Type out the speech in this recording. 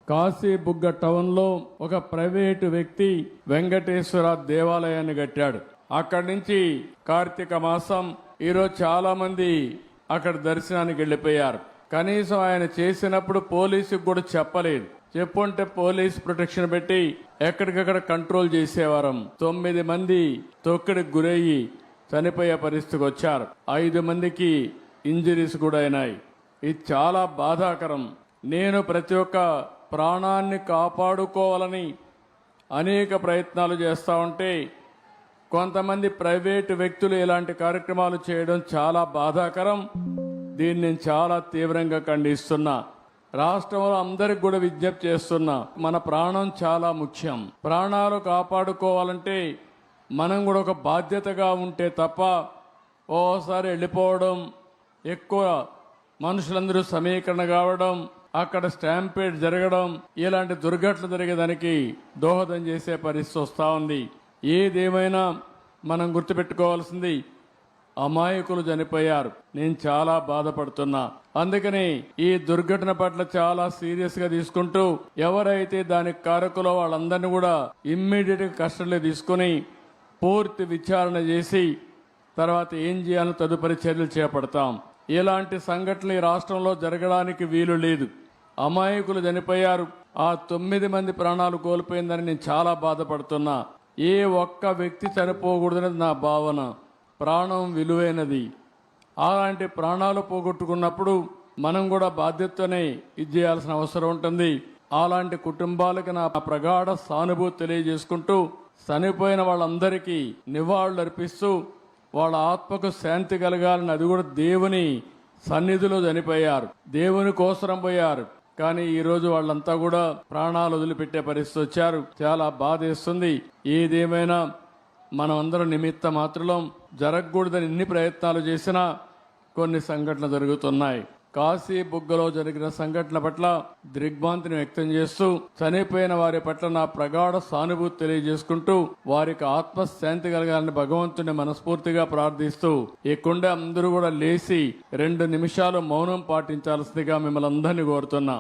కాశీబుగ్గ టౌన్లో ఒక ప్రైవేటు వ్యక్తి వెంకటేశ్వర దేవాలయాన్ని కట్టాడు. అక్కడి నుంచి కార్తీక మాసం ఈరోజు చాలా మంది అక్కడ దర్శనానికి వెళ్ళిపోయారు. కనీసం ఆయన చేసినప్పుడు పోలీసుకు కూడా చెప్పలేదు. చెప్పుంటే పోలీస్ ప్రొటెక్షన్ పెట్టి ఎక్కడికక్కడ కంట్రోల్ చేసేవారం. 9 మంది తొక్కిడికి గురయ్యి చనిపోయే పరిస్థితికి వచ్చారు. 5 మందికి ఇంజరీస్ కూడా అయినాయి. ఇది చాలా బాధాకరం. నేను ప్రతి ఒక్క ప్రాణాన్ని కాపాడుకోవాలని అనేక ప్రయత్నాలు చేస్తూ ఉంటే కొంతమంది ప్రైవేటు వ్యక్తులు ఇలాంటి కార్యక్రమాలు చేయడం చాలా బాధాకరం. దీన్ని నేను చాలా తీవ్రంగా ఖండిస్తున్నా. రాష్ట్రంలో అందరికి కూడా విజ్ఞప్తి చేస్తున్నా, మన ప్రాణం చాలా ముఖ్యం. ప్రాణాలు కాపాడుకోవాలంటే మనం కూడా ఒక బాధ్యతగా ఉంటే తప్ప ఓసారి వెళ్ళిపోవడం, ఎక్కువ మనుషులందరూ సమీకరణ కావడం, అక్కడ స్టాంపేడ్ జరగడం, ఇలాంటి దుర్ఘటనలు జరిగేదానికి దోహదం చేసే పరిస్థితి వస్తూ ఉంది. ఏదేమైనా మనం గుర్తుపెట్టుకోవాల్సింది, అమాయకులు చనిపోయారు. నేను చాలా బాధపడుతున్నా. అందుకని ఈ దుర్ఘటన పట్ల చాలా సీరియస్ గా తీసుకుంటూ ఎవరైతే దానికి కారకులో వాళ్ళందరినీ కూడా ఇమ్మీడియట్ గా కస్టడీలో తీసుకుని పూర్తి విచారణ చేసి తర్వాత ఏం చేయాలో తదుపరి చర్యలు చేపడతాం. ఇలాంటి సంఘటనలు ఈ రాష్ట్రంలో జరగడానికి వీలు లేదు. అమాయకులు చనిపోయారు. ఆ 9 మంది ప్రాణాలు కోల్పోయిందని నేను చాలా బాధపడుతున్నా. ఏ ఒక్క వ్యక్తి చనిపోకూడదనేది నా భావన. ప్రాణం విలువైనది. అలాంటి ప్రాణాలు పోగొట్టుకున్నప్పుడు మనం కూడా బాధ్యతనే ఇది చేయాల్సిన అవసరం ఉంటుంది. అలాంటి కుటుంబాలకు నా ప్రగాఢ సానుభూతి తెలియజేసుకుంటూ చనిపోయిన వాళ్ళందరికీ నివాళులు అర్పిస్తూ వాళ్ళ ఆత్మకు శాంతి కలగాలని, అది కూడా దేవుని సన్నిధిలో చనిపోయారు, దేవుని కోసరం పోయారు. కానీ ఈ రోజు వాళ్ళంతా కూడా ప్రాణాలు వదిలిపెట్టే పరిస్థితి వచ్చారు. చాలా బాధేస్తుంది. ఏదేమైనా మనం అందరం నిమిత్త మాత్రం జరగకూడదని ఎన్ని ప్రయత్నాలు చేసినా కొన్ని సంఘటనలు జరుగుతున్నాయి. కాశీబుగ్గలో జరిగిన సంఘటన పట్ల దిగ్భ్రాంతిని వ్యక్తం చేస్తూ చనిపోయిన వారి పట్ల నా ప్రగాఢ సానుభూతి తెలియజేసుకుంటూ వారికి ఆత్మశాంతి కలగాలని భగవంతుని మనస్ఫూర్తిగా ప్రార్థిస్తూ ఈ కుండ అందరూ కూడా లేచి 2 నిమిషాలు మౌనం పాటించాల్సిందిగా మిమ్మల్ని అందరినీ కోరుతున్నా.